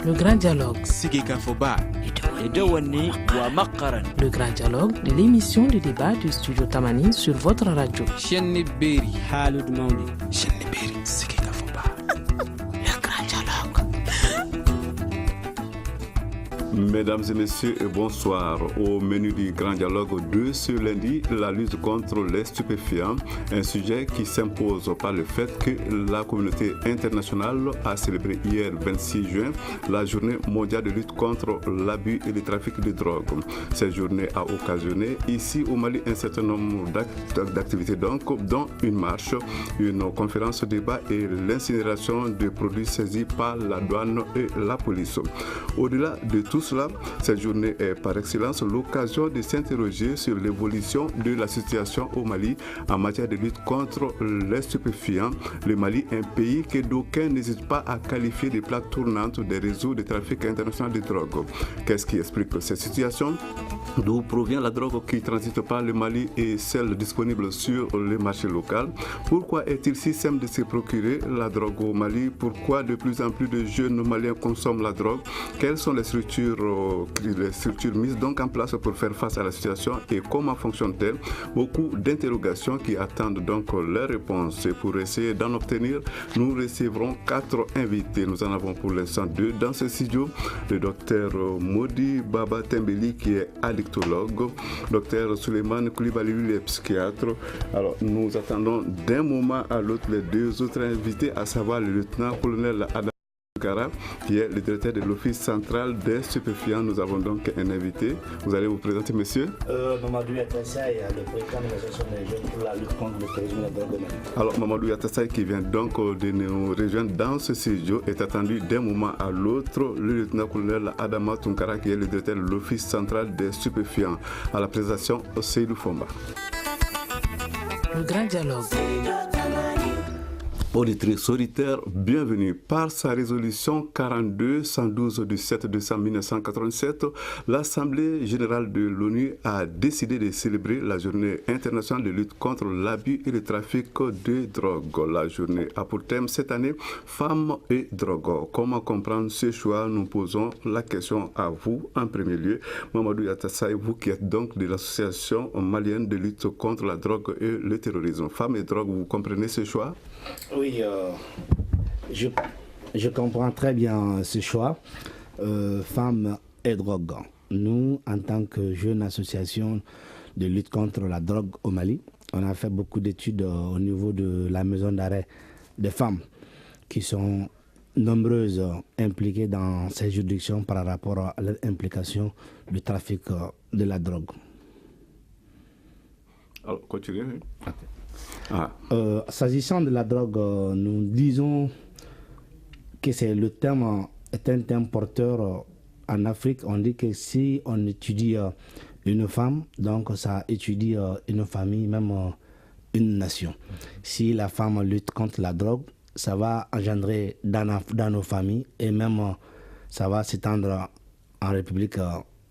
Le grand dialogue. Le grand dialogue de l'émission de débat du studio Tamani sur votre radio. Le grand dialogue. Mesdames et messieurs, bonsoir. Au menu du Grand Dialogue 2 ce lundi, la lutte contre les stupéfiants, un sujet qui s'impose par le fait que la communauté internationale a célébré hier 26 juin la journée mondiale de lutte contre l'abus et le trafic de drogue. Cette journée a occasionné ici au Mali un certain nombre d'activités, dont une marche, une conférence débat et l'incinération de produits saisis par la douane et la police. Au-delà de tout cela, cette journée est par excellence l'occasion de s'interroger sur l'évolution de la situation au Mali en matière de lutte contre les stupéfiants. Le Mali est un pays que d'aucuns n'hésitent pas à qualifier de plaque tournante des réseaux de trafic international de drogue. Qu'est-ce qui explique cette situation? D'où provient la drogue qui transite par le Mali et celle disponible sur le marché local? Pourquoi est-il si simple de se procurer la drogue au Mali? Pourquoi de plus en plus de jeunes Maliens consomment la drogue? Quelles sont les structures mises donc en place pour faire face à la situation et comment fonctionne-t-elle? Beaucoup d'interrogations qui attendent donc les réponses. Et pour essayer d'en obtenir, nous recevrons 4 invités. Nous en avons pour l'instant 2 dans ce studio. Le docteur Modi Baba Tembeli qui est addictologue, docteur Souleymane Koulibaly, lui est psychiatre. Alors nous attendons d'un moment à l'autre les 2 autres invités, à savoir le lieutenant-colonel Adam Tunkara, qui est le directeur de l'Office central des stupéfiants. Nous avons donc un invité. Vous allez vous présenter, monsieur? Mamadou Yatassaï, le président de l'association des jeunes pour la lutte contre le terrorisme et la drogue. Alors, Mamadou Yatassaï, qui vient donc de nous rejoindre dans ce studio, est attendu d'un moment à l'autre le lieutenant-colonel Adama Tunkara, qui est le directeur de l'Office central des stupéfiants. À la présentation, Seydou Fomba. Le grand dialogue. Auditrice auditeur, bienvenue. Par sa résolution 42-112 du 7 décembre 1987, l'Assemblée générale de l'ONU a décidé de célébrer la journée internationale de lutte contre l'abus et le trafic de drogue. La journée a pour thème cette année femmes et drogue. Comment comprendre ce choix? Nous posons la question à vous en premier lieu. Mamadou Yatassaï, vous qui êtes donc de l'association malienne de lutte contre la drogue et le terrorisme. Femmes et drogue, vous comprenez ce choix? Oui, je comprends très bien ce choix. Femmes et drogue. Nous, en tant que jeune association de lutte contre la drogue au Mali, on a fait beaucoup d'études au niveau de la maison d'arrêt des femmes qui sont nombreuses impliquées dans ces juridictions par rapport à leur implication du trafic de la drogue. Alors, continuez. Okay. S'agissant de la drogue, nous disons que le thème est un thème porteur en Afrique. On dit que si on étudie une femme, donc ça étudie une famille, même une nation. Si la femme lutte contre la drogue, ça va engendrer dans nos familles et même ça va s'étendre en République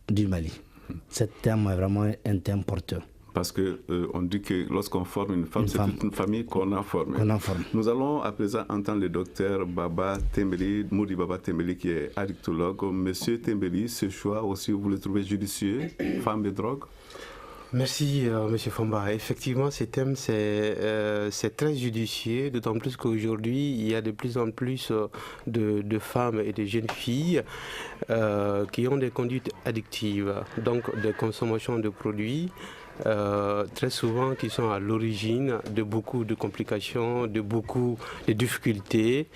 du Mali. Ce thème est vraiment un thème porteur. Parce qu'on dit que lorsqu'on forme une femme, c'est toute une famille qu'on a formée. Nous allons à présent entendre le docteur Baba Tembeli, Modi Baba Tembeli, qui est addictologue. Monsieur Tembeli, ce choix aussi, vous le trouvez judicieux, femmes et drogue? Merci, Monsieur Fomba. Effectivement, ce thème, c'est très judicieux, d'autant plus qu'aujourd'hui, il y a de plus en plus de femmes et de jeunes filles qui ont des conduites addictives, donc des consommations de produits. Très souvent qui sont à l'origine de beaucoup de complications, de beaucoup de difficultés.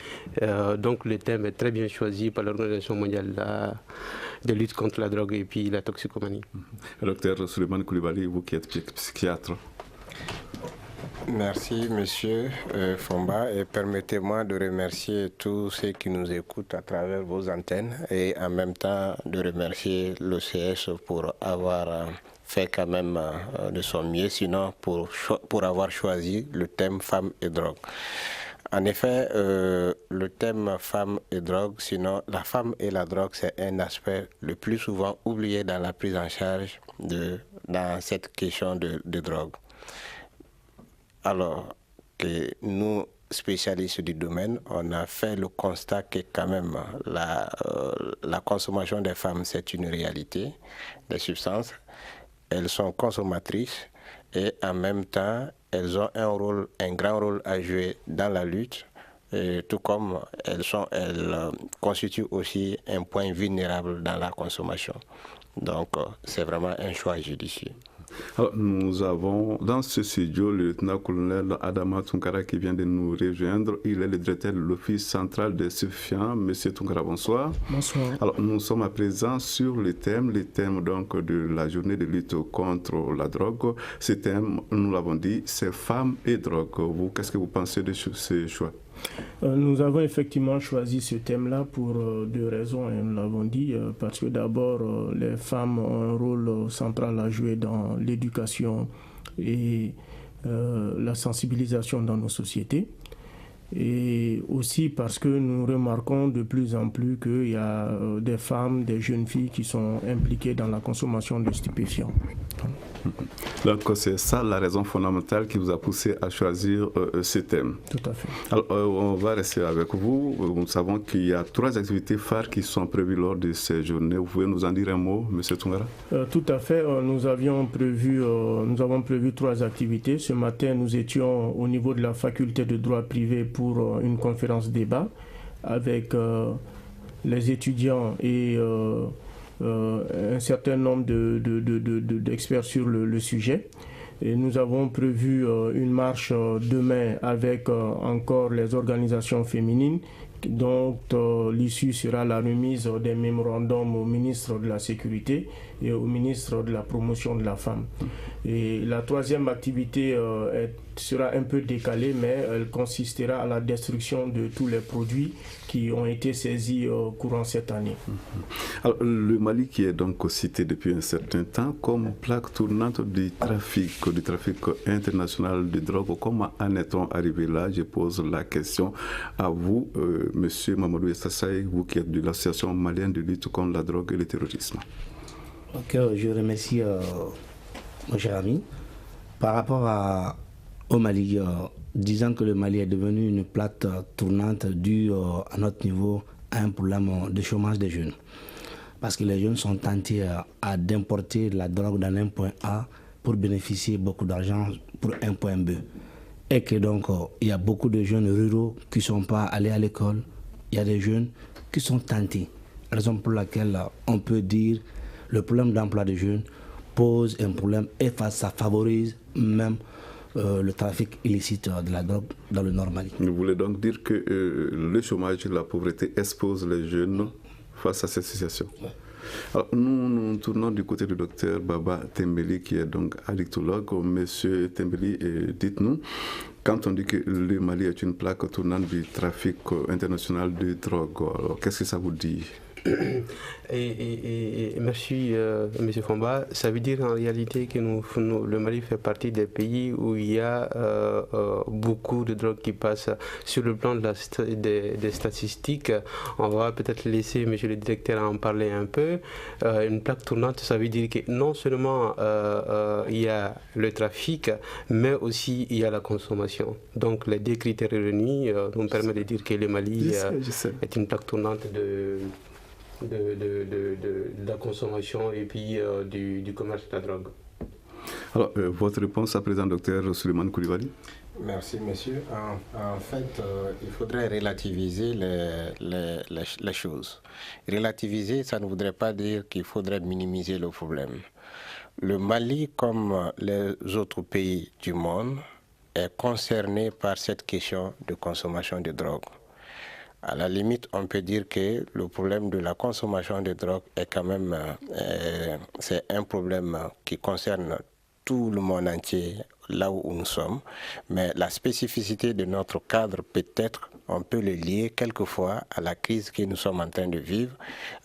Donc le thème est très bien choisi par l'Organisation mondiale de lutte contre la drogue et puis la toxicomanie. Docteur Souleymane Koulibaly, vous qui êtes psychiatre. Merci Monsieur Fomba et permettez-moi de remercier tous ceux qui nous écoutent à travers vos antennes et en même temps de remercier l'OCS pour avoir fait quand même de son mieux, sinon pour avoir choisi le thème femmes et drogue. En effet, le thème femmes et drogue, sinon la femme et la drogue, c'est un aspect le plus souvent oublié dans la prise en charge dans cette question de drogue. Alors que nous, spécialistes du domaine, on a fait le constat que quand même la consommation des femmes, c'est une réalité des substances. Elles sont consommatrices et en même temps, elles ont un grand rôle à jouer dans la lutte, et tout comme elles constituent aussi un point vulnérable dans la consommation. Donc, c'est vraiment un choix judicieux. Alors, nous avons dans ce studio le lieutenant-colonel Adama Tunkara qui vient de nous rejoindre. Il est le directeur de l'Office central des stupéfiants. Monsieur Tunkara, bonsoir. Bonsoir. Alors, nous sommes à présent sur le thème donc de la journée de lutte contre la drogue. Ce thème, nous l'avons dit, c'est femmes et drogue. Vous, qu'est-ce que vous pensez de ce choix? Nous avons effectivement choisi ce thème-là pour deux raisons, et nous l'avons dit, parce que d'abord, les femmes ont un rôle central à jouer dans l'éducation et la sensibilisation dans nos sociétés. Et aussi parce que nous remarquons de plus en plus qu'il y a des femmes, des jeunes filles qui sont impliquées dans la consommation de stupéfiants. Donc c'est ça la raison fondamentale qui vous a poussé à choisir ce thème. Tout à fait. Alors on va rester avec vous. Nous savons qu'il y a 3 activités phares qui sont prévues lors de ces journées. Vous pouvez nous en dire un mot, M. Tunkara? Tout à fait. Nous avons prévu 3 activités. Ce matin, nous étions au niveau de la faculté de droit privé pour une conférence débat avec les étudiants et un certain nombre d'experts sur le sujet. Et nous avons prévu une marche demain avec encore les organisations féminines, dont l'issue sera la remise des mémorandums au ministre de la Sécurité et au ministre de la Promotion de la Femme. Et la 3e activité sera un peu décalée, mais elle consistera à la destruction de tous les produits qui ont été saisis courant cette année. Alors, le Mali qui est donc cité depuis un certain temps comme plaque tournante du trafic international de drogue, comment en est-on arrivé là? Je pose la question à vous, Monsieur Mamadou Essassay, vous qui êtes de l'association malienne de lutte contre la drogue et le terrorisme. Ok, je remercie mon cher ami. Par rapport au Mali, disant que le Mali est devenu une plaque tournante due à notre niveau à un problème de chômage des jeunes. Parce que les jeunes sont tentés d'importer la drogue dans un point A pour bénéficier beaucoup d'argent pour un point B. Et que donc, il y a beaucoup de jeunes ruraux qui ne sont pas allés à l'école. Il y a des jeunes qui sont tentés. Raison pour laquelle on peut dire le problème d'emploi des jeunes pose un problème et ça favorise même le trafic illicite de la drogue dans le Nord Mali. Vous voulez donc dire que le chômage et la pauvreté exposent les jeunes face à cette situation? Ouais. Alors, nous tournons du côté du docteur Baba Tembeli, qui est donc addictologue. Monsieur Tembeli, dites-nous, quand on dit que le Mali est une plaque tournante du trafic international de drogue, alors qu'est-ce que ça vous dit? Et merci M. Fomba. Ça veut dire en réalité que le Mali fait partie des pays où il y a beaucoup de drogue qui passent. Sur le plan des statistiques, on va peut-être laisser M. le directeur en parler un peu. Une plaque tournante, ça veut dire que non seulement il y a le trafic, mais aussi il y a la consommation. Donc les 2 critères réunis nous permettent de dire que le Mali est une plaque tournante de la consommation et puis du commerce de la drogue. Alors, votre réponse à présent, docteur Souleymane Koulibaly? Merci, monsieur. En fait, il faudrait relativiser les choses. Relativiser, ça ne voudrait pas dire qu'il faudrait minimiser le problème. Le Mali, comme les autres pays du monde, est concerné par cette question de consommation de drogue. À la limite, on peut dire que le problème de la consommation de drogue est quand même c'est un problème qui concerne tout le monde entier, là où nous sommes. Mais la spécificité de notre cadre, peut-être, on peut le lier quelquefois à la crise que nous sommes en train de vivre,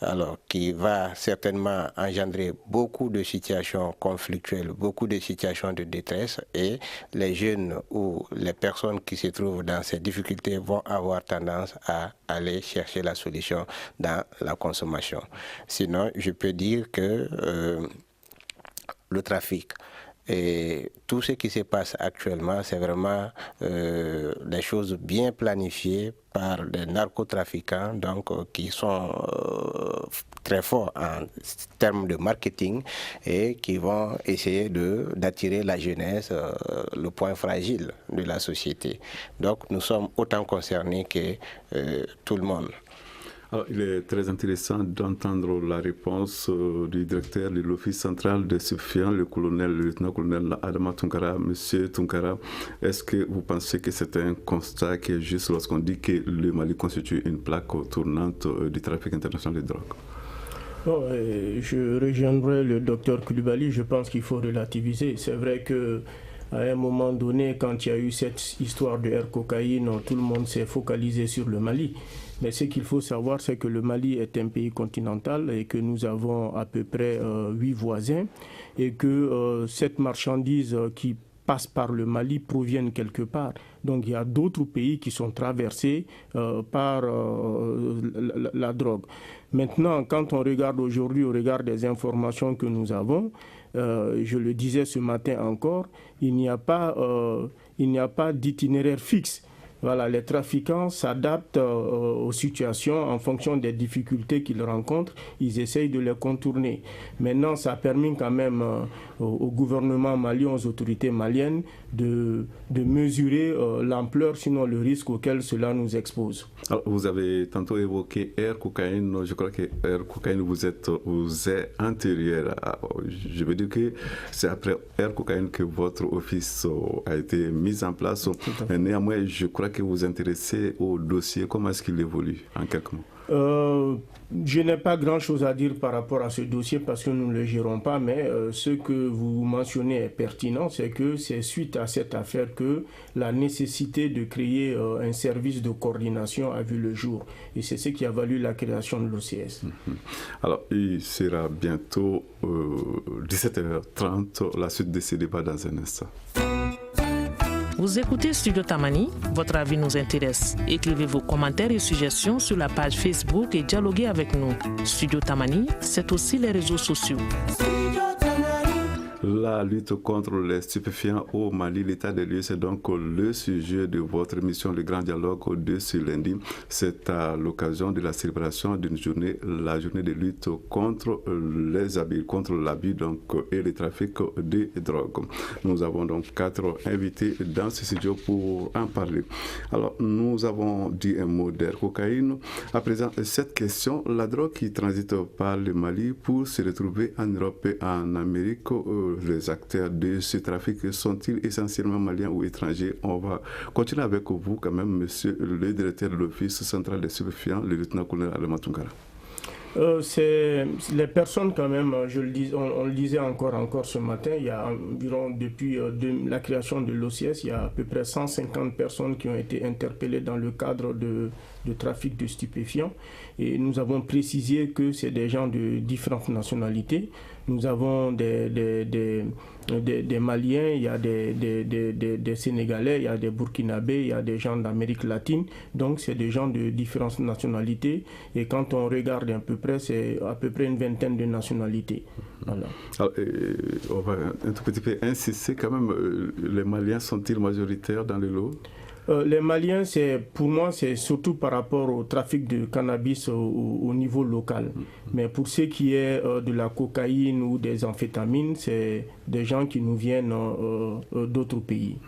alors qui va certainement engendrer beaucoup de situations conflictuelles, beaucoup de situations de détresse, et les jeunes ou les personnes qui se trouvent dans ces difficultés vont avoir tendance à aller chercher la solution dans la consommation. Sinon, je peux dire que le trafic Et tout ce qui se passe actuellement, c'est vraiment des choses bien planifiées par des narcotrafiquants, donc qui sont très forts en termes de marketing et qui vont essayer d'attirer la jeunesse, le point fragile de la société. Donc nous sommes autant concernés que tout le monde. Alors, il est très intéressant d'entendre la réponse du directeur de l'Office central des stupéfiants, le lieutenant-colonel Adama Tunkara. Monsieur Tunkara, est-ce que vous pensez que c'est un constat qui est juste lorsqu'on dit que le Mali constitue une plaque tournante du trafic international de drogue? Bon, je rejoindrai le docteur Koulibaly. Je pense qu'il faut relativiser. C'est vrai que à un moment donné, quand il y a eu cette histoire de cocaïne, tout le monde s'est focalisé sur le Mali. Mais ce qu'il faut savoir, c'est que le Mali est un pays continental et que nous avons à peu près 8 voisins et que cette marchandise qui passe par le Mali proviennent quelque part. Donc il y a d'autres pays qui sont traversés par la drogue. Maintenant, quand on regarde aujourd'hui, au regard des informations que nous avons, je le disais ce matin encore, il n'y a pas d'itinéraire fixe. Voilà, les trafiquants s'adaptent aux situations en fonction des difficultés qu'ils rencontrent. Ils essayent de les contourner. Maintenant, ça a permis quand même au gouvernement malien, aux autorités maliennes, de mesurer l'ampleur, sinon le risque auquel cela nous expose. Alors, vous avez tantôt évoqué Air Cocaïne. Je crois que Air Cocaïne, vous êtes antérieur. Je veux dire que c'est après Air Cocaïne que votre office a été mis en place. Néanmoins, je crois que vous vous intéressez au dossier. Comment est-ce qu'il évolue en quelques mots? Je n'ai pas grand-chose à dire par rapport à ce dossier parce que nous ne le gérons pas, mais ce que vous mentionnez est pertinent, c'est que c'est suite à cette affaire que la nécessité de créer un service de coordination a vu le jour. Et c'est ce qui a valu la création de l'OCS. Alors, il sera bientôt 17h30, la suite de ces débats dans un instant. Vous écoutez Studio Tamani, votre avis nous intéresse. Écrivez vos commentaires et suggestions sur la page Facebook et dialoguez avec nous. Studio Tamani, c'est aussi les réseaux sociaux. La lutte contre les stupéfiants au Mali, l'état des lieux, c'est donc le sujet de votre émission Le Grand Dialogue de ce lundi. C'est à l'occasion de la célébration d'une journée, la journée de lutte contre les abus, contre l'abus donc, et le trafic de drogue. Nous avons donc 4 invités dans ce studio pour en parler. Alors, nous avons dit un mot d'Air Cocaïne. À présent, cette question, la drogue qui transite par le Mali pour se retrouver en Europe et en Amérique, les acteurs de ce trafic sont-ils essentiellement maliens ou étrangers? On va continuer avec vous quand même, monsieur le directeur de l'Office central des stupéfiants, le lieutenant-colonel Adama Tunkara. C'est les personnes quand même, on le disait encore ce matin, il y a environ depuis la création de l'OCS, il y a à peu près 150 personnes qui ont été interpellées dans le cadre de trafic de stupéfiants et nous avons précisé que c'est des gens de différentes nationalités. Nous avons des Maliens, il y a des Sénégalais, il y a des Burkinabés, il y a des gens d'Amérique latine. Donc c'est des gens de différentes nationalités. Et quand on regarde à peu près, c'est à peu près une vingtaine de nationalités. Voilà. Alors, on va un tout petit peu insister quand même. Les Maliens sont-ils majoritaires dans le lot? Les Maliens, pour moi, c'est surtout par rapport au trafic de cannabis au niveau local. Mais pour ce qui est de la cocaïne ou des amphétamines, c'est des gens qui nous viennent d'autres pays.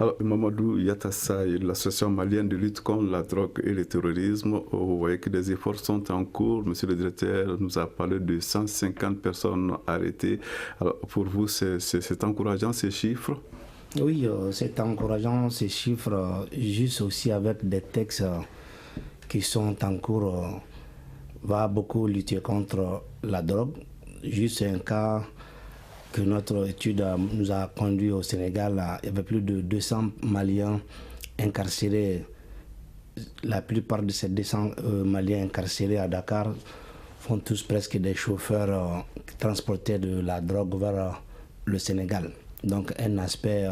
Alors, Mamadou Yatassa, l'association malienne de lutte contre la drogue et le terrorisme, vous voyez que des efforts sont en cours. Monsieur le directeur nous a parlé de 150 personnes arrêtées. Alors, pour vous, c'est encourageant ces chiffres? Oui, c'est encourageant ces chiffres, juste aussi avec des textes qui sont en cours, va beaucoup lutter contre la drogue. Juste un cas que notre étude nous a conduit au Sénégal, il y avait plus de 200 Maliens incarcérés. La plupart de ces 200 Maliens incarcérés à Dakar font tous presque des chauffeurs qui transportaient de la drogue vers le Sénégal. Donc un aspect,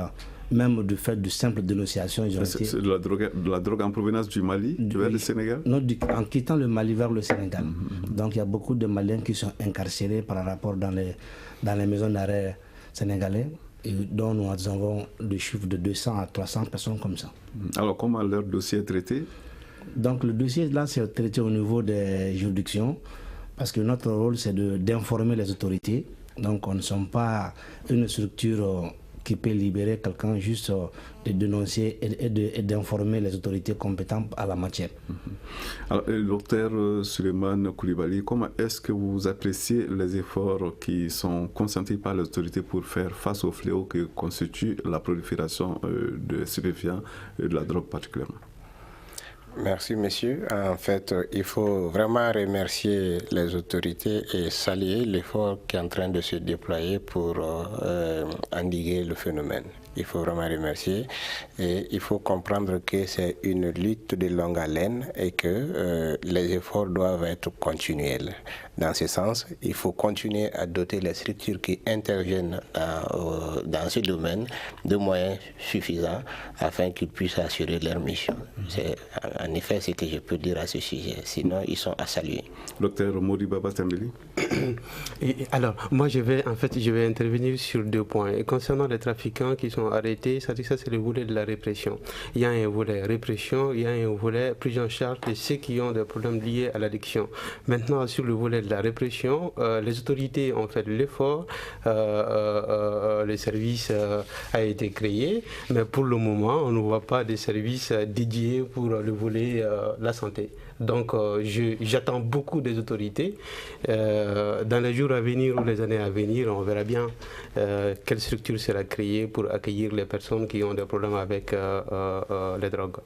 même du fait de simple dénonciation. C'est de la drogue en provenance du Mali vers le Sénégal? Non, en quittant le Mali vers le Sénégal. Donc il y a beaucoup de Maliens qui sont incarcérés par rapport dans les maisons d'arrêt sénégalais, et dont nous avons le chiffre de 200 à 300 personnes comme ça. Alors, comment leur dossier est traité? Donc, le dossier, là, c'est traité au niveau des juridictions, parce que notre rôle, c'est d'informer les autorités. Donc, on ne sommes pas une structure qui peut libérer quelqu'un, juste de dénoncer et d'informer les autorités compétentes à la matière. Alors, docteur Souleymane Coulibaly, comment est-ce que vous appréciez les efforts qui sont consentis par les autorités pour faire face au fléau que constitue la prolifération de stupéfiants et de la drogue particulièrement? Merci, monsieur. En fait, il faut vraiment remercier les autorités et saluer l'effort qui est en train de se déployer pour endiguer le phénomène. Il faut vraiment remercier et il faut comprendre que c'est une lutte de longue haleine et que les efforts doivent être continuels. Dans ce sens, il faut continuer à doter les structures qui interviennent dans ce domaine de moyens suffisants afin qu'ils puissent assurer leur mission. C'est en effet ce que je peux dire à ce sujet. Sinon, ils sont à saluer. Docteur Modiba Batambeli. Alors, moi, je vais intervenir sur 2 points. Et concernant les trafiquants qui sont arrêtés, ça c'est le volet de la répression. Il y a un volet répression, il y a un volet prise en charge de ceux qui ont des problèmes liés à l'addiction. Maintenant, sur le volet de la répression, les autorités ont fait l'effort, le service a été créé, mais pour le moment, on ne voit pas de service dédié pour le volet la santé. Donc j'attends beaucoup des autorités. Dans les jours à venir ou les années à venir, on verra bien quelle structure sera créée pour accueillir les personnes qui ont des problèmes avec les drogues.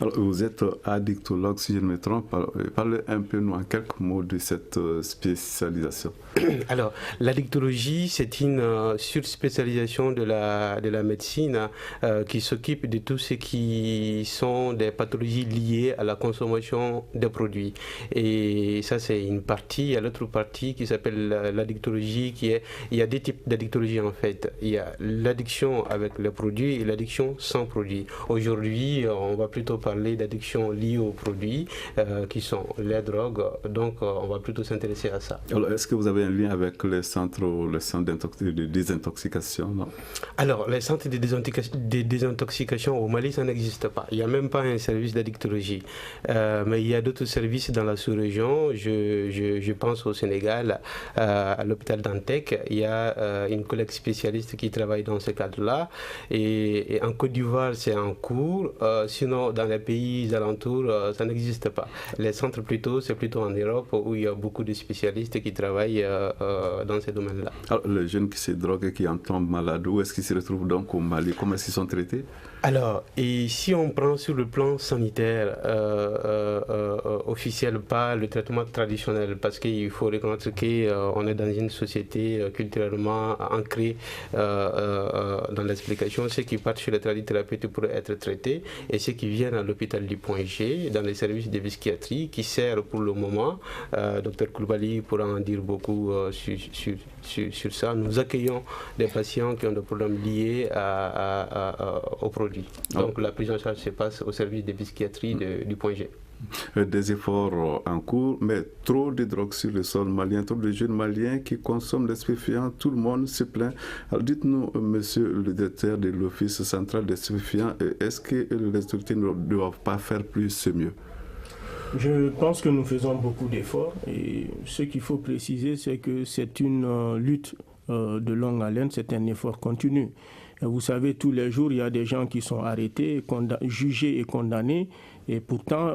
Alors, vous êtes addictologue, si je ne me trompe. Parlez un peu, nous, en quelques mots de cette spécialisation. Alors, l'addictologie, c'est une surspécialisation de la médecine qui s'occupe de tout ce qui sont des pathologies liées à la consommation des produits. Et ça, c'est une partie. Il y a l'autre partie qui s'appelle l'addictologie, il y a 2 types d'addictologie en fait. Il y a l'addiction avec les produits et l'addiction sans produits. Aujourd'hui, on va plutôt parler d'addiction liée aux produits qui sont les drogues. Donc, on va plutôt s'intéresser à ça. Alors, est-ce que vous avez un lien avec les centres de désintoxication, non? Alors, les centres de désintoxication au Mali, ça n'existe pas. Il n'y a même pas un service d'addictologie. Mais il y a d'autres services dans la sous-région. Je pense au Sénégal, à l'hôpital d'Antec. Il y a une collègue spécialiste qui travaille dans ce cadre-là. Et en Côte d'Ivoire, c'est en cours. Sinon, dans les pays alentours, ça n'existe pas. Les centres, c'est plutôt en Europe où il y a beaucoup de spécialistes qui travaillent dans ces domaines-là. Alors, les jeunes qui se droguent et qui en tombent malades, où est-ce qu'ils se retrouvent donc au Mali? Comment est-ce qu'ils sont traités? Alors, et si on prend sur le plan sanitaire officiel, pas le traitement traditionnel, parce qu'il faut reconnaître qu'on est dans une société culturellement ancrée dans l'explication. Ceux qui partent chez les tradithérapeutes pour être traités et ceux qui viennent à l'hôpital du Point G, dans les services de psychiatrie, qui sert pour le moment. Dr Coulibaly pourra en dire beaucoup sur ça. Nous accueillons des patients qui ont des problèmes liés aux produits. Donc la prise en charge se passe au service de psychiatrie du Point G. Des efforts en cours, mais trop de drogue sur le sol malien, trop de jeunes maliens qui consomment des stupéfiants, tout le monde se plaint. Alors dites-nous, monsieur le directeur de l'Office central des stupéfiants, est-ce que les autorités ne doivent pas faire plus mieux? Je pense que nous faisons beaucoup d'efforts et ce qu'il faut préciser, c'est que c'est une lutte de longue haleine, c'est un effort continu. Vous savez, tous les jours, il y a des gens qui sont arrêtés, jugés et condamnés. Et pourtant,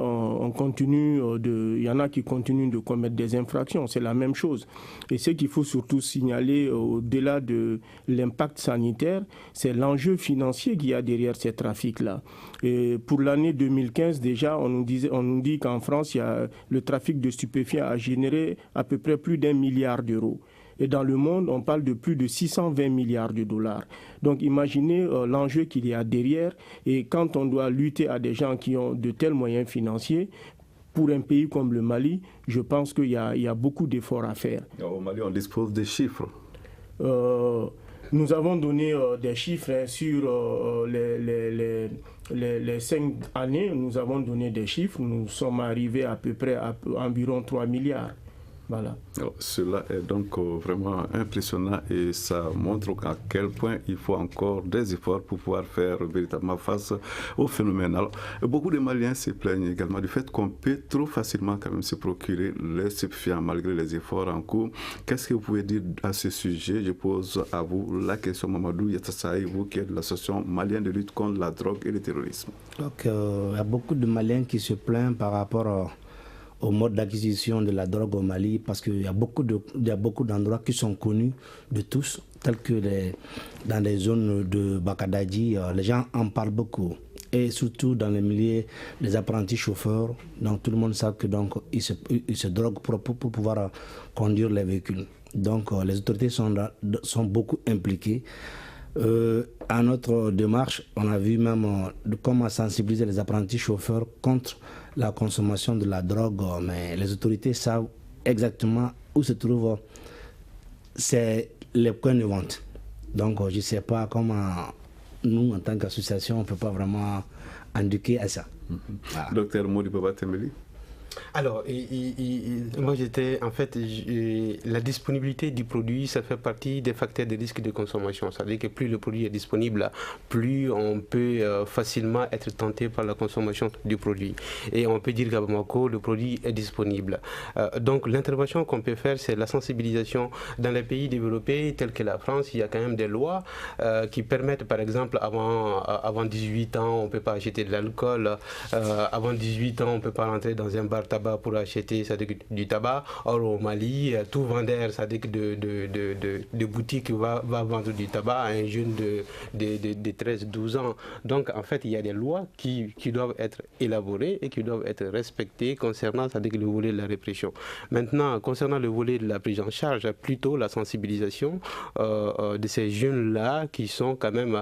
il y en a qui continuent de commettre des infractions. C'est la même chose. Et ce qu'il faut surtout signaler, au-delà de l'impact sanitaire, c'est l'enjeu financier qu'il y a derrière ces trafics-là. Et pour l'année 2015, déjà, on nous dit qu'en France, le trafic de stupéfiants a généré à peu près plus d'1 milliard d'euros. Et dans le monde, on parle de plus de 620 milliards de dollars. Donc imaginez l'enjeu qu'il y a derrière. Et quand on doit lutter à des gens qui ont de tels moyens financiers, pour un pays comme le Mali, je pense qu'il y a beaucoup d'efforts à faire. Au Mali, on dispose des chiffres. Nous avons donné des chiffres sur les 5 années. Nous avons donné des chiffres. Nous sommes arrivés à peu près à environ 3 milliards. Voilà. Alors, cela est donc vraiment impressionnant et ça montre à quel point il faut encore des efforts pour pouvoir faire véritablement face au phénomène. Alors, beaucoup de Maliens se plaignent également du fait qu'on peut trop facilement quand même se procurer les stupéfiants malgré les efforts en cours. Qu'est-ce que vous pouvez dire à ce sujet? Je pose à vous la question, Mamadou Yatassaï, vous qui êtes de l'association malienne de lutte contre la drogue et le terrorisme. Donc, il y a beaucoup de Maliens qui se plaignent par rapport au mode d'acquisition de la drogue au Mali, parce qu'il y a beaucoup d'endroits qui sont connus de tous, tels que dans les zones de Bakadadji, les gens en parlent beaucoup. Et surtout dans les milieux des apprentis chauffeurs, donc tout le monde sait que donc ils se droguent pour pouvoir conduire les véhicules. Donc les autorités sont beaucoup impliquées. À notre démarche, on a vu même comment sensibiliser les apprentis chauffeurs contre la consommation de la drogue, mais les autorités savent exactement où se trouvent les points de vente. Donc je ne sais pas comment nous, en tant qu'association, on ne peut pas vraiment indiquer à ça. Voilà. Docteur Modi Baba Tembeli. Alors, moi j'étais, en fait, la disponibilité du produit, ça fait partie des facteurs de risque de consommation. C'est-à-dire que plus le produit est disponible, plus on peut facilement être tenté par la consommation du produit. Et on peut dire qu'à Bamako, le produit est disponible. Donc l'intervention qu'on peut faire, c'est la sensibilisation. Dans les pays développés, tels que la France, il y a quand même des lois qui permettent, par exemple, avant 18 ans, on ne peut pas acheter de l'alcool. Avant 18 ans, on ne peut pas rentrer dans un bar tabac pour acheter du tabac. Or au Mali, tout vendeur de boutique va vendre du tabac à un jeune de 13-12 ans. Donc en fait, il y a des lois qui doivent être élaborées et qui doivent être respectées concernant le volet de la répression. Maintenant, concernant le volet de la prise en charge, plutôt la sensibilisation de ces jeunes-là qui sont quand même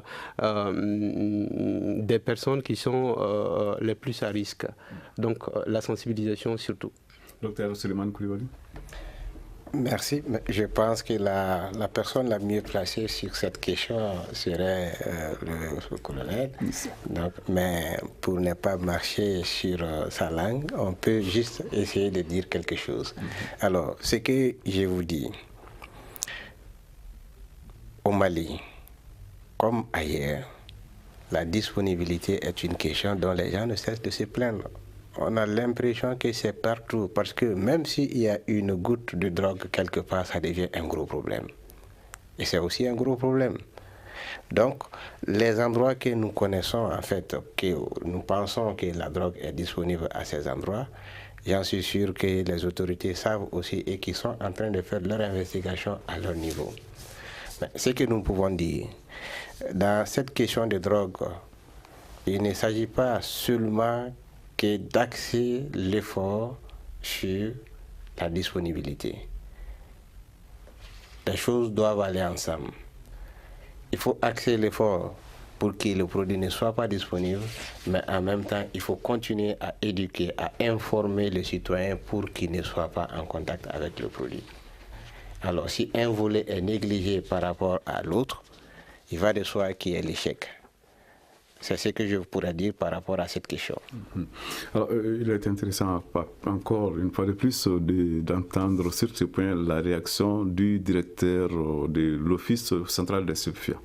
des personnes qui sont les plus à risque. Donc la sensibilisation surtout. Docteur Suleiman Koulibaly. Merci. Je pense que la personne la mieux placée sur cette question serait le colonel. Donc, mais pour ne pas marcher sur sa langue, on peut juste essayer de dire quelque chose. Alors, ce que je vous dis, au Mali, comme ailleurs, la disponibilité est une question dont les gens ne cessent de se plaindre. On a l'impression que c'est partout, parce que même s'il y a une goutte de drogue quelque part, ça devient un gros problème. Et c'est aussi un gros problème. Donc, les endroits que nous connaissons, en fait, que nous pensons que la drogue est disponible à ces endroits, j'en suis sûr que les autorités savent aussi et qu'ils sont en train de faire leur investigation à leur niveau. Mais ce que nous pouvons dire, dans cette question de drogue, il ne s'agit pas seulement que d'axer l'effort sur la disponibilité. Les choses doivent aller ensemble. Il faut axer l'effort pour que le produit ne soit pas disponible, mais en même temps, il faut continuer à éduquer, à informer les citoyens pour qu'ils ne soient pas en contact avec le produit. Alors, si un volet est négligé par rapport à l'autre, il va de soi qu'il y ait l'échec. C'est ce que je pourrais dire par rapport à cette question. Alors, il est intéressant, encore une fois de plus, d'entendre sur ce point la réaction du directeur de l'Office central des stupéfiants.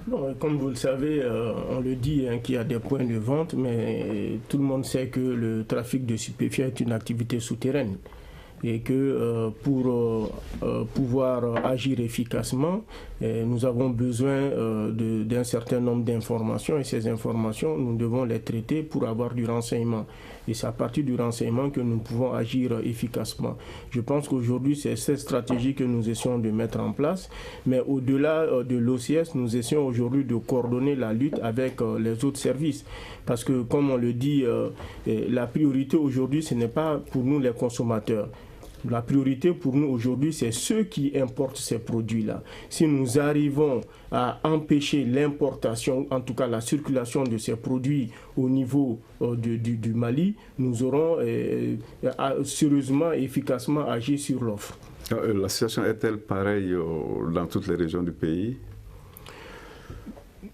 Bon, comme vous le savez, on le dit qu'il y a des points de vente, mais tout le monde sait que le trafic de stupéfiants est une activité souterraine. Et que pour pouvoir agir efficacement, nous avons besoin d'un certain nombre d'informations, et ces informations, nous devons les traiter pour avoir du renseignement. Et c'est à partir du renseignement que nous pouvons agir efficacement. Je pense qu'aujourd'hui, c'est cette stratégie que nous essayons de mettre en place, mais au-delà de l'OCS, nous essayons aujourd'hui de coordonner la lutte avec les autres services. Parce que, comme on le dit, la priorité aujourd'hui, ce n'est pas pour nous les consommateurs. La priorité pour nous aujourd'hui, c'est ceux qui importent ces produits-là. Si nous arrivons à empêcher l'importation, en tout cas la circulation de ces produits au niveau du Mali, nous aurons sérieusement et efficacement agi sur l'offre. La situation est-elle pareille dans toutes les régions du pays ?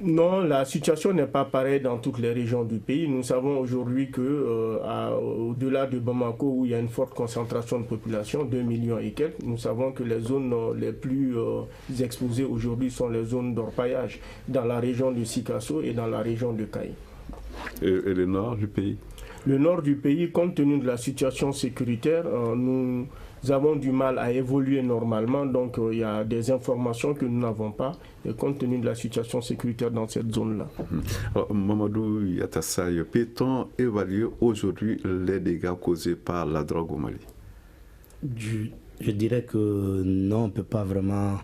Non, la situation n'est pas pareille dans toutes les régions du pays. Nous savons aujourd'hui que au-delà de Bamako, où il y a une forte concentration de population, 2 millions et quelques, nous savons que les zones les plus exposées aujourd'hui sont les zones d'orpaillage, dans la région de Sikasso et dans la région de Kaï. Et le nord du pays? Le nord du pays, compte tenu de la situation sécuritaire, nous avons du mal à évoluer normalement, donc il y a des informations que nous n'avons pas, et compte tenu de la situation sécuritaire dans cette zone-là. Mamadou Yatassaye, peut-on évaluer aujourd'hui les dégâts causés par la drogue au Mali? Je dirais que non, on ne peut pas vraiment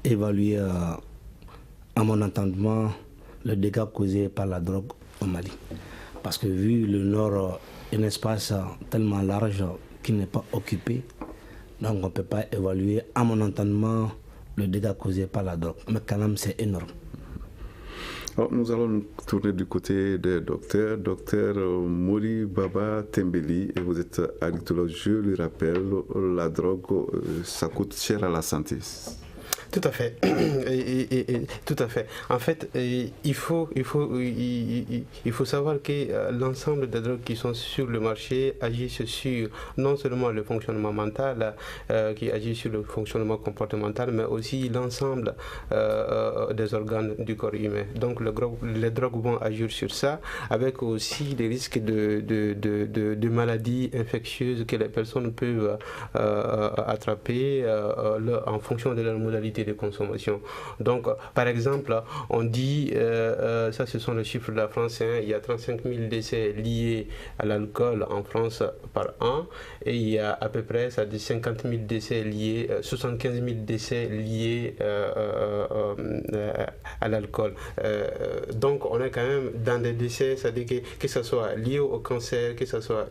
évaluer, à mon entendement, les dégâts causés par la drogue au Mali. Parce que vu le nord, un espace tellement large qui n'est pas occupé, donc on ne peut pas évaluer, à mon entendement, le dégât causé par la drogue. Mais quand même, c'est énorme. Alors, nous allons nous tourner du côté des docteurs. Docteur Mori Baba Tembeli, et vous êtes addictologue, je le rappelle, la drogue, ça coûte cher à la santé. Tout à fait. Tout à fait. En fait, il faut savoir que l'ensemble des drogues qui sont sur le marché agissent sur non seulement le fonctionnement mental, qui agit sur le fonctionnement comportemental, mais aussi l'ensemble des organes du corps humain. Donc les drogues vont agir sur ça, avec aussi des risques de maladies infectieuses que les personnes peuvent attraper en fonction de leur modalité de consommation. Donc, par exemple, on dit, ça ce sont les chiffres de la France, il y a 35 000 décès liés à l'alcool en France par an, et il y a à peu près 50 000 décès liés, 75 000 décès liés à l'alcool. Donc, on est quand même dans des décès, c'est-à-dire que ce soit lié au cancer, que ce soit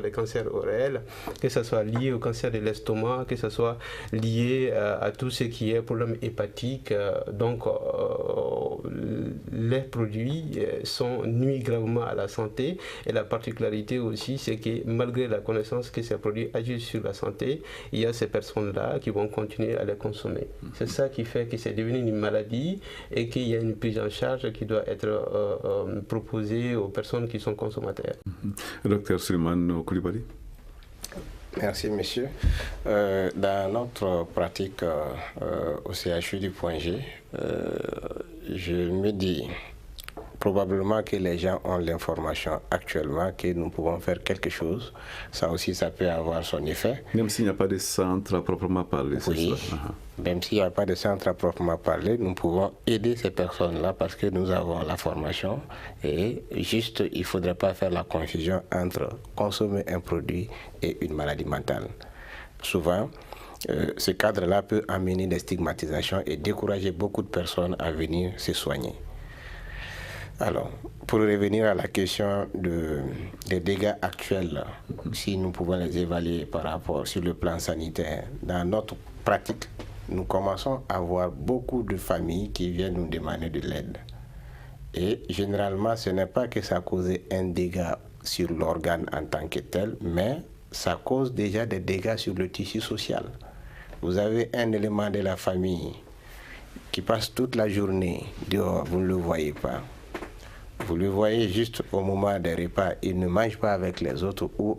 les cancers oreils, que ce soit lié au cancer de l'estomac, que ce soit lié à tout ce qui est problème hépatique. Donc les produits nuisent gravement à la santé, et la particularité aussi c'est que malgré la connaissance que ces produits agissent sur la santé, il y a ces personnes-là qui vont continuer à les consommer. C'est ça qui fait que c'est devenu une maladie et qu'il y a une prise en charge qui doit être proposée aux personnes qui sont consommateurs. Docteur Suleiman Koulibaly. Merci, monsieur. Dans notre pratique au CHU du Point G, je me dis probablement que les gens ont l'information actuellement que nous pouvons faire quelque chose. Ça aussi, ça peut avoir son effet. Même s'il n'y a pas de centre à proprement parler, c'est oui, ça? Même s'il n'y a pas de centre à proprement parler, nous pouvons aider ces personnes-là parce que nous avons la formation. Et juste, il ne faudrait pas faire la confusion entre consommer un produit et une maladie mentale. Souvent, ce cadre-là peut amener des stigmatisations et décourager beaucoup de personnes à venir se soigner. Alors, pour revenir à la question des dégâts actuels, si nous pouvons les évaluer par rapport sur le plan sanitaire, dans notre pratique, nous commençons à voir beaucoup de familles qui viennent nous demander de l'aide. Et généralement, ce n'est pas que ça cause un dégât sur l'organe en tant que tel, mais ça cause déjà des dégâts sur le tissu social. Vous avez un élément de la famille qui passe toute la journée dehors, vous ne le voyez pas. Vous le voyez juste au moment des repas, il ne mange pas avec les autres, ou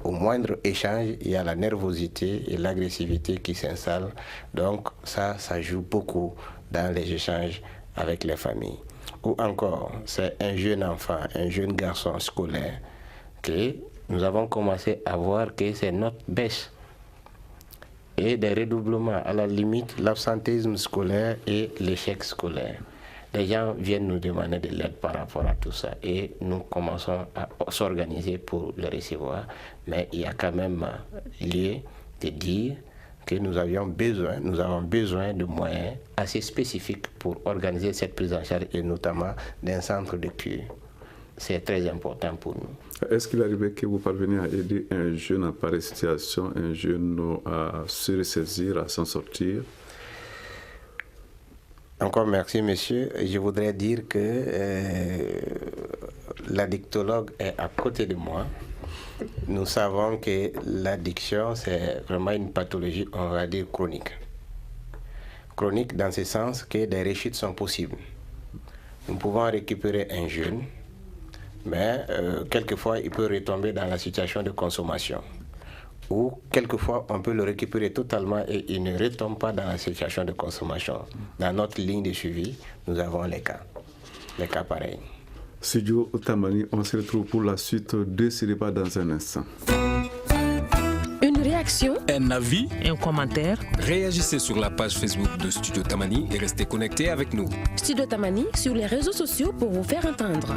au moindre échange, il y a la nervosité et l'agressivité qui s'installent. Donc ça joue beaucoup dans les échanges avec les familles. Ou encore, c'est un jeune enfant, un jeune garçon scolaire, que nous avons commencé à voir que ses notes baissent. Et des redoublements, à la limite, l'absentéisme scolaire et l'échec scolaire. Les gens viennent nous demander de l'aide par rapport à tout ça et nous commençons à s'organiser pour le recevoir. Mais il y a quand même lieu de dire que nous avons besoin de moyens assez spécifiques pour organiser cette prise en charge et notamment d'un centre de cure. C'est très important pour nous. Est-ce qu'il arrive que vous parvenez à aider un jeune en pareille situation, un jeune à se ressaisir, à s'en sortir? Encore merci, monsieur. Je voudrais dire que l'addictologue est à côté de moi. Nous savons que l'addiction, c'est vraiment une pathologie, on va dire, chronique. Chronique dans ce sens que des rechutes sont possibles. nous pouvons récupérer un jeune, mais quelquefois il peut retomber dans la situation de consommation. Ou quelquefois on peut le récupérer totalement et il ne retombe pas dans la situation de consommation. Dans notre ligne de suivi, nous avons les cas pareils. Studio Tamani, on se retrouve pour la suite de ce débat dans un instant. Une réaction, un avis, un commentaire. Réagissez sur la page Facebook de Studio Tamani et restez connectés avec nous. Studio Tamani sur les réseaux sociaux pour vous faire entendre.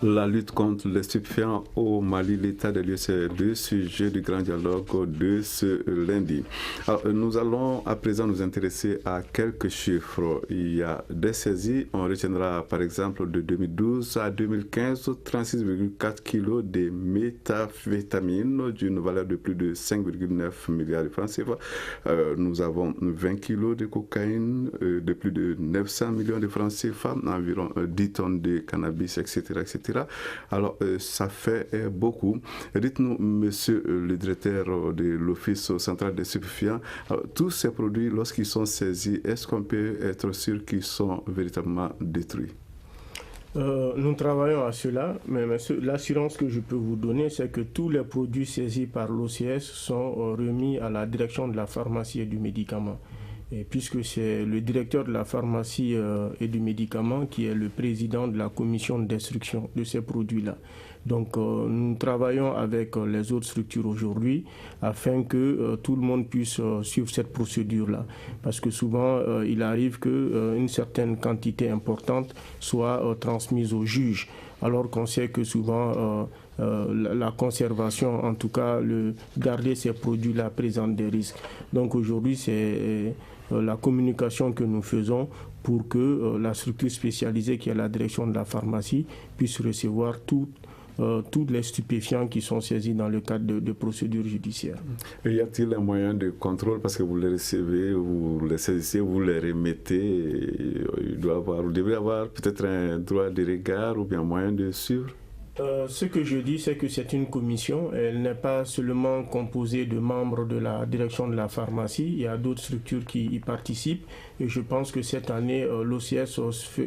La lutte contre les stupéfiants au Mali, l'état des lieux, c'est le sujet du grand dialogue de ce lundi. Alors, nous allons à présent nous intéresser à quelques chiffres. Il y a des saisies, on retiendra par exemple de 2012 à 2015 36,4 kg de méthamphétamine d'une valeur de plus de 5,9 milliards de francs CFA. Nous avons 20 kg de cocaïne de plus de 900 millions de francs CFA, environ 10 tonnes de cannabis, etc. etc. Alors, ça fait beaucoup. Dites-nous, monsieur le directeur de l'Office central des stupéfiants, tous ces produits, lorsqu'ils sont saisis, est-ce qu'on peut être sûr qu'ils sont véritablement détruits? Nous travaillons à cela, mais l'assurance que je peux vous donner, c'est que tous les produits saisis par l'OCS sont remis à la direction de la pharmacie et du médicament. Et puisque c'est le directeur de la pharmacie et du médicament qui est le président de la commission de destruction de ces produits-là. Donc nous travaillons avec les autres structures aujourd'hui afin que tout le monde puisse suivre cette procédure-là. Parce que souvent, il arrive qu'une certaine quantité importante soit transmise au juge, alors qu'on sait que souvent la conservation, en tout cas garder ces produits-là présente des risques. Donc aujourd'hui, c'est la communication que nous faisons pour que la structure spécialisée qui est la direction de la pharmacie puisse recevoir tous les stupéfiants qui sont saisis dans le cadre de procédures judiciaires. Et y a-t-il un moyen de contrôle parce que vous les recevez, vous les saisissez, vous les remettez, vous devez avoir peut-être un droit de regard ou bien un moyen de suivre? Ce que je dis, c'est que c'est une commission. Elle n'est pas seulement composée de membres de la direction de la pharmacie. Il y a d'autres structures qui y participent. Et je pense que cette année, l'OCS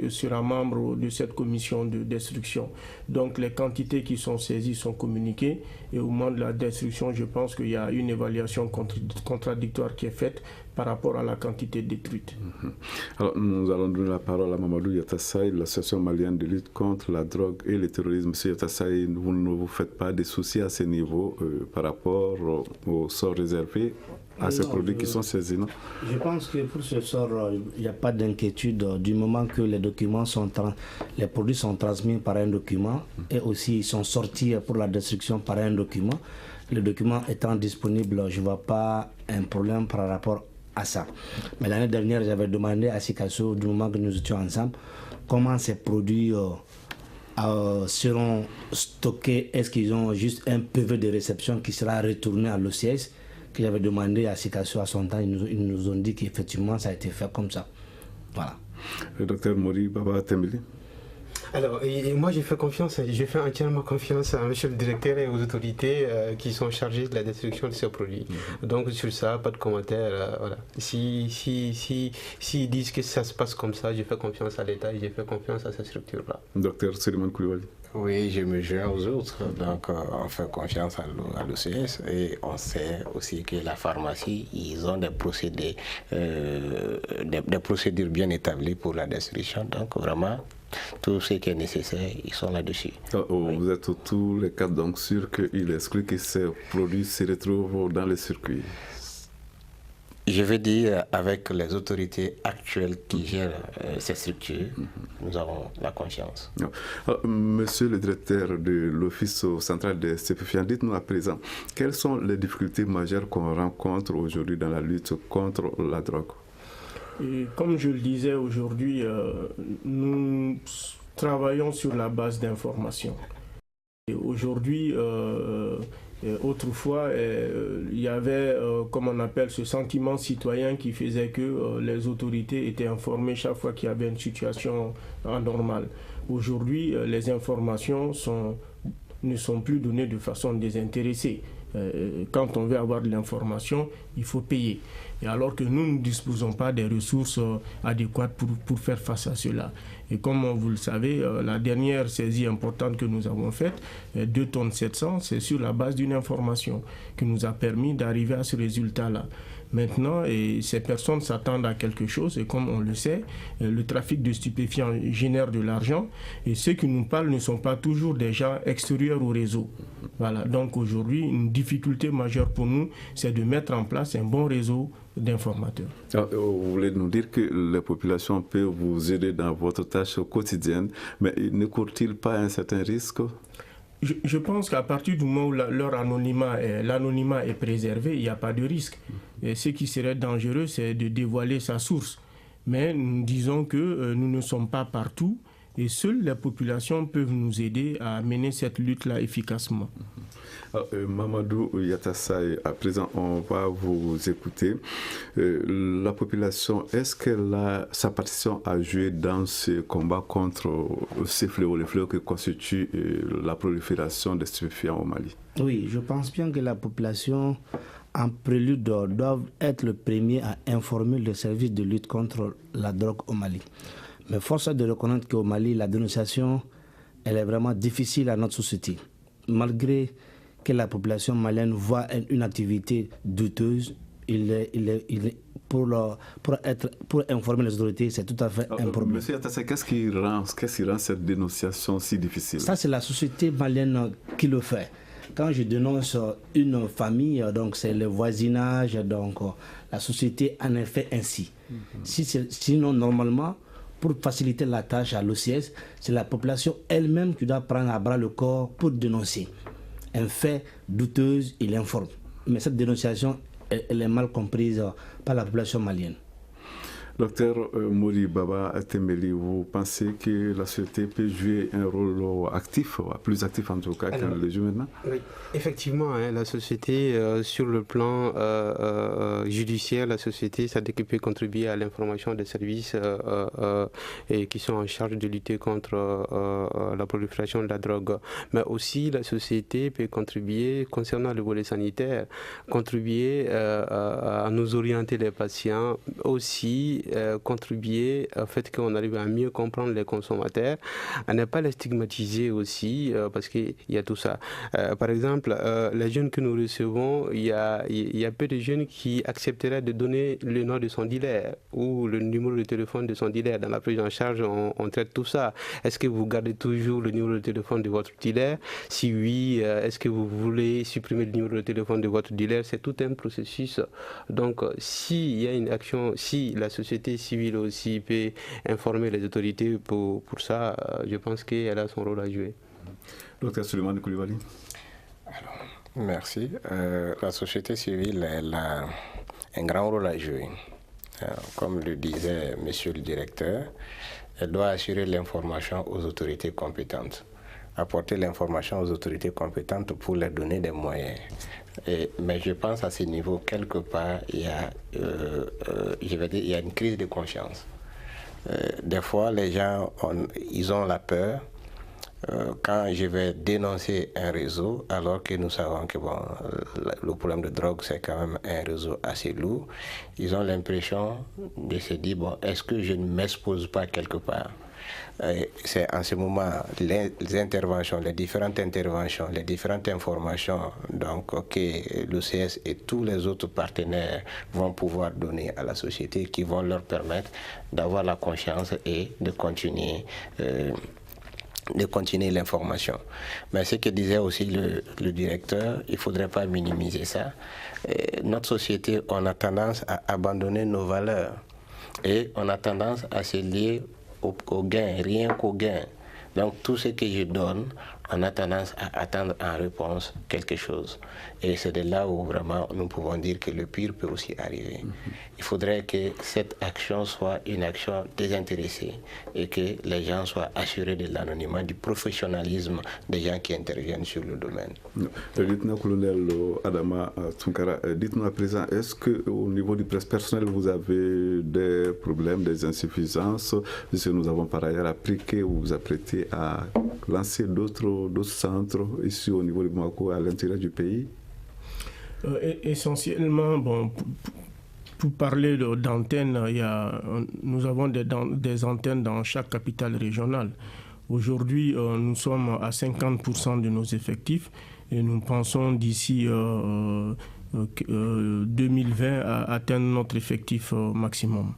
sera membre de cette commission de destruction. Donc les quantités qui sont saisies sont communiquées. Et au moment de la destruction, je pense qu'il y a une évaluation contradictoire qui est faite par rapport à la quantité détruite. Alors, nous allons donner la parole à Mamadou Yatassaï, l'association malienne de lutte contre la drogue et le terrorisme. Monsieur Yatassaï, vous ne vous faites pas de soucis à ce niveau par rapport au sort réservé à ces produits qui sont saisis, non? Je pense que pour ce sort, il n'y a pas d'inquiétude du moment que les documents les produits sont transmis par un document et aussi ils sont sortis pour la destruction par un document. Le document étant disponible, je ne vois pas un problème par rapport à ça. Mais l'année dernière, j'avais demandé à Sikasso, du moment que nous étions ensemble, comment ces produits seront stockés. Est-ce qu'ils ont juste un PV de réception qui sera retourné à l'OCS? Que j'avais demandé à Sikasso à son temps, ils nous ont dit qu'effectivement ça a été fait comme ça. Voilà. Le docteur Mori Baba Tembili. Alors, moi j'ai fait entièrement confiance à monsieur le directeur et aux autorités qui sont chargées de la destruction de ces produits. Donc sur ça, pas de commentaire. Voilà. S'ils disent que ça se passe comme ça, j'ai fait confiance à l'État et j'ai fait confiance à cette structure-là. Docteur Suleiman Koulibaly. Oui, je me joins aux autres. Donc, on fait confiance à l'OCS et on sait aussi que la pharmacie, ils ont des procédures bien établies pour la destruction. Donc, vraiment, tout ce qui est nécessaire, ils sont là-dessus. Oui. Vous êtes tous les cas donc sûrs qu'il exclut que ces produits se retrouvent dans les circuits? Je veux dire, avec les autorités actuelles qui gèrent ces structures, nous avons la confiance. Alors, monsieur le directeur de l'Office central des stupéfiants, dites-nous à présent, quelles sont les difficultés majeures qu'on rencontre aujourd'hui dans la lutte contre la drogue? Et comme je le disais aujourd'hui, nous travaillons sur la base d'informations. Aujourd'hui, autrefois, il y avait, comme on appelle, ce sentiment citoyen qui faisait que les autorités étaient informées chaque fois qu'il y avait une situation anormale. Aujourd'hui, les informations ne sont plus données de façon désintéressée. quand on veut avoir de l'information, il faut payer. Et alors que nous ne disposons pas des ressources adéquates pour faire face à cela. Et comme vous le savez, la dernière saisie importante que nous avons faite, 2 tonnes 700, c'est sur la base d'une information qui nous a permis d'arriver à ce résultat-là. Maintenant, ces personnes s'attendent à quelque chose et comme on le sait, le trafic de stupéfiants génère de l'argent et ceux qui nous parlent ne sont pas toujours des gens extérieurs au réseau. Voilà. Donc aujourd'hui, une difficulté majeure pour nous, c'est de mettre en place un bon réseau d'informateurs. Vous voulez nous dire que les populations peuvent vous aider dans votre tâche quotidienne, mais ne courent-ils pas un certain risque? Je pense qu'à partir du moment où l'anonymat est préservé, il n'y a pas de risque. Et ce qui serait dangereux, c'est de dévoiler sa source. Mais nous disons que nous ne sommes pas partout et seules les populations peuvent nous aider à mener cette lutte-là efficacement. Mamadou Yatassaye, à présent, on va vous écouter. La population, est-ce qu'elle a sa partition à jouer dans ce combat contre ces fléaux, les fléaux que constitue la prolifération des stupéfiants au Mali? Oui, je pense bien que la population, en prélude, doivent être le premier à informer le service de lutte contre la drogue au Mali. Mais force est de reconnaître qu'au Mali, la dénonciation, elle est vraiment difficile à notre société. Malgré que la population malienne voit une activité douteuse, pour informer les autorités, c'est tout à fait un problème. Monsieur Yatassaye, qu'est-ce qui rend cette dénonciation si difficile? Ça, c'est la société malienne qui le fait. Quand je dénonce une famille, donc c'est le voisinage, donc la société en est fait ainsi. Sinon, normalement, pour faciliter la tâche à l'OCS, c'est la population elle-même qui doit prendre à bras le corps pour dénoncer. Un fait douteuse, il informe. Mais cette dénonciation, elle est mal comprise par la population malienne. Docteur Mori Baba Tembeli, vous pensez que la société peut jouer un rôle actif, plus actif en tout cas qu'elle le joue maintenant? Oui, effectivement, la société, sur le plan judiciaire, la société, ça peut contribuer à l'information des services et qui sont en charge de lutter contre la prolifération de la drogue. Mais aussi, la société peut contribuer, concernant le volet sanitaire, contribuer à nous orienter les patients, aussi contribuer au fait qu'on arrive à mieux comprendre les consommateurs, à ne pas les stigmatiser aussi, parce qu'il y a tout ça. Par exemple, les jeunes que nous recevons, il y a peu de jeunes qui accepteraient de donner le nom de son dealer ou le numéro de téléphone de son dealer. Dans la prise en charge, on traite tout ça. Est-ce que vous gardez toujours le numéro de téléphone de votre dealer? Si oui, est-ce que vous voulez supprimer le numéro de téléphone de votre dealer? C'est tout un processus. Donc, s'il y a une action, si la société civile aussi peut informer les autorités pour ça, je pense qu'elle a son rôle à jouer. Docteur Souleymane Koulibaly. Alors, merci. La société civile, elle a un grand rôle à jouer. Comme le disait monsieur le directeur, elle doit assurer l'information aux autorités compétentes. Apporter l'information aux autorités compétentes pour leur donner des moyens. Mais je pense à ce niveau, quelque part, il y a une crise de confiance. Des fois, les gens, ils ont la peur. Quand je vais dénoncer un réseau, alors que nous savons que le problème de drogue, c'est quand même un réseau assez lourd, ils ont l'impression de se dire, est-ce que je ne m'expose pas quelque part? C'est en ce moment les interventions, les différentes interventions, les différentes informations que l'OCS et tous les autres partenaires vont pouvoir donner à la société qui vont leur permettre d'avoir la confiance et de continuer l'information. Mais ce que disait aussi le directeur, il ne faudrait pas minimiser ça. Notre société, on a tendance à abandonner nos valeurs et on a tendance à se lier au gain, rien qu'au gain. Donc tout ce que je donne, on a tendance à attendre en réponse quelque chose. Et c'est de là où vraiment nous pouvons dire que le pire peut aussi arriver. Il faudrait que cette action soit une action désintéressée et que les gens soient assurés de l'anonymat, du professionnalisme des gens qui interviennent sur le domaine. Lieutenant-colonel Adama Tunkara, dites-nous à présent, est-ce qu'au niveau du personnel, vous avez des problèmes, des insuffisances? Parce que nous avons par ailleurs appris que vous vous apprêtez à lancer d'autres centres ici au niveau de Bamako, à l'intérieur du pays. Essentiellement, pour parler d'antennes, nous avons des antennes dans chaque capitale régionale. Aujourd'hui, nous sommes à 50% de nos effectifs et nous pensons d'ici 2020 à atteindre notre effectif maximum.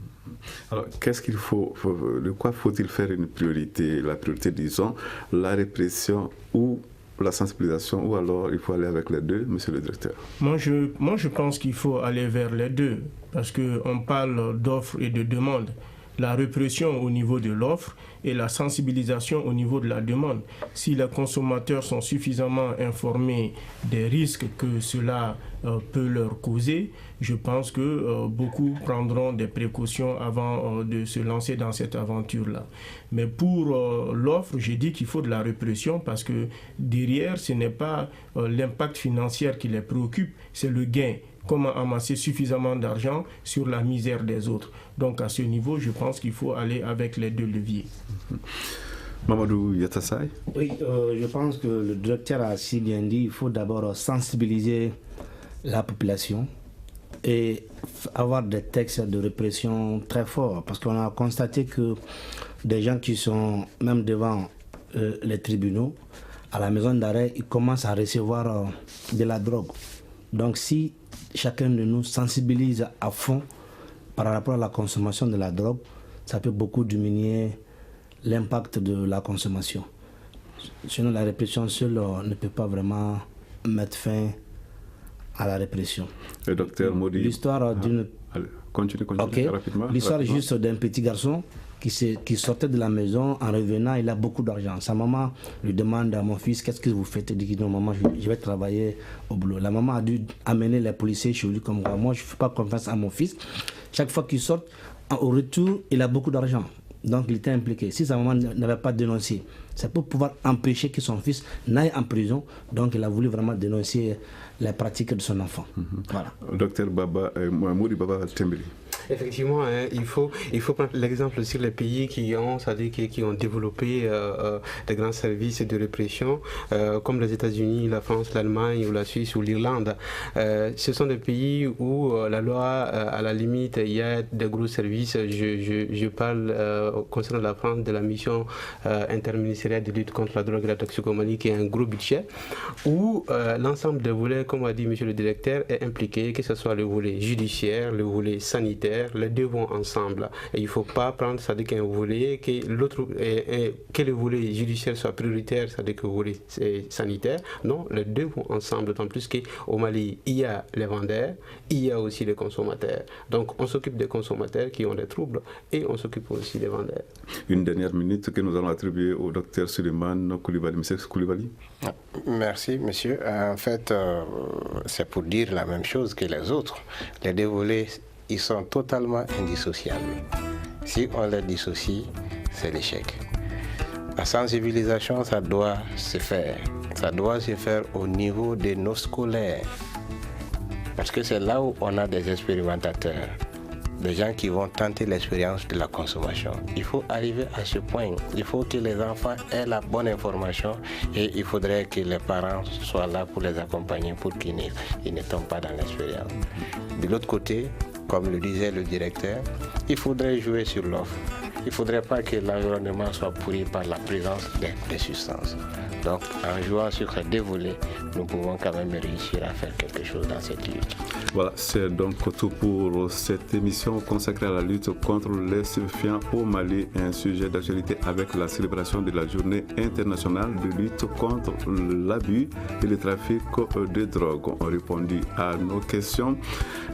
Alors, qu'est-ce qu'il faut, de quoi faut-il faire une priorité? La priorité, disons, la répression ou la sensibilisation, ou alors il faut aller avec les deux, monsieur le directeur? Moi, je pense qu'il faut aller vers les deux, parce qu'on parle d'offres et de demandes. La répression au niveau de l'offre et la sensibilisation au niveau de la demande. Si les consommateurs sont suffisamment informés des risques que cela peut leur causer, je pense que beaucoup prendront des précautions avant de se lancer dans cette aventure-là. Mais pour l'offre, j'ai dit qu'il faut de la répression parce que derrière, ce n'est pas l'impact financier qui les préoccupe, c'est le gain. Comment amasser suffisamment d'argent sur la misère des autres. Donc à ce niveau, je pense qu'il faut aller avec les deux leviers. Mamadou Yatassay? Oui, je pense que le directeur a si bien dit, il faut d'abord sensibiliser la population et avoir des textes de répression très forts. Parce qu'on a constaté que des gens qui sont même devant les tribunaux, à la maison d'arrêt, ils commencent à recevoir de la drogue. Donc si chacun de nous sensibilise à fond par rapport à la consommation de la drogue, ça peut beaucoup diminuer l'impact de la consommation. Sinon, la répression seule ne peut pas vraiment mettre fin à la répression. Le docteur Modi. L'histoire d'une... Continue rapidement. L'histoire juste d'un petit garçon qui sortait de la maison, en revenant, il a beaucoup d'argent. Sa maman lui demande à mon fils, qu'est-ce que vous faites? Il dit, non maman, je vais travailler au boulot. La maman a dû amener les policiers chez lui comme moi. Moi, je ne fais pas confiance à mon fils. Chaque fois qu'il sort, au retour, il a beaucoup d'argent. Donc, il était impliqué. Si sa maman n'avait pas dénoncé, c'est pour pouvoir empêcher que son fils n'aille en prison. Donc, il a voulu vraiment dénoncer les pratiques de son enfant. Voilà. Docteur Moudi Baba Tembeli. Effectivement, il faut prendre l'exemple sur les pays qui ont développé des grands services de répression, comme les États-Unis, la France, l'Allemagne, ou la Suisse, ou l'Irlande. Ce sont des pays où la loi, à la limite, il y a des gros services. Je parle concernant la France de la mission interministérielle de lutte contre la drogue et la toxicomanie, qui est un gros budget, où l'ensemble des volets, comme a dit M. le directeur, est impliqué, que ce soit le volet judiciaire, le volet sanitaire. Les deux vont ensemble. Et il ne faut pas prendre, c'est-à-dire qu'un volet, que le volet judiciaire soit prioritaire, c'est-à-dire que le volet sanitaire. Non, les deux vont ensemble, d'autant plus qu'au Mali, il y a les vendeurs, il y a aussi les consommateurs. Donc, on s'occupe des consommateurs qui ont des troubles et on s'occupe aussi des vendeurs. Une dernière minute que nous allons attribuer au docteur Suleiman Koulibaly. Monsieur Koulibaly. Merci, monsieur. En fait, c'est pour dire la même chose que les autres. Les deux volets, ils sont totalement indissociables. Si on les dissocie, c'est l'échec. La sensibilisation, ça doit se faire. Ça doit se faire au niveau de nos scolaires. Parce que c'est là où on a des expérimentateurs, des gens qui vont tenter l'expérience de la consommation. Il faut arriver à ce point. Il faut que les enfants aient la bonne information et il faudrait que les parents soient là pour les accompagner pour qu'ils ne tombent pas dans l'expérience. De l'autre côté, comme le disait le directeur, il faudrait jouer sur l'offre. Il ne faudrait pas que l'environnement soit pourri par la présence des substances. Donc, en jouant sur ces deux volets, nous pouvons quand même réussir à faire quelque chose dans cette lutte. Voilà, c'est donc tout pour cette émission consacrée à la lutte contre les stupéfiants au Mali, un sujet d'actualité avec la célébration de la journée internationale de lutte contre l'abus et le trafic de drogue. On répondit à nos questions.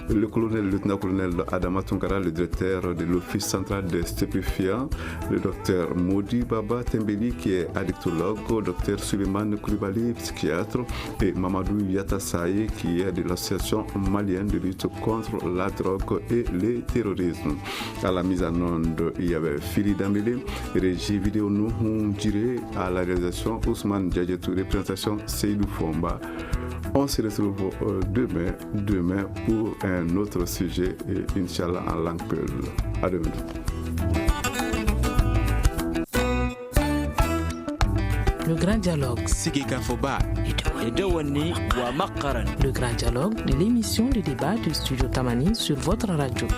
Le lieutenant-colonel Adama Tunkara, le directeur de l'Office central des stupéfiants, le docteur Modi Baba Tembeli, qui est addictologue, le docteur Suleiman Koulibaly, psychiatre, et Mamadou Yatassay, qui est de l'association malienne de lutte contre la drogue et le terrorisme. À la mise en onde, il y avait Fili Dambélé, régie vidéo Nouhou Djiré, à la réalisation Ousmane Djadjetou, représentation Seydou Fomba. On se retrouve demain pour un autre sujet, et Inch'Allah en langue peul. À demain. Le grand dialogue. Le grand dialogue, l'émission de débat du studio Tamani sur votre radio.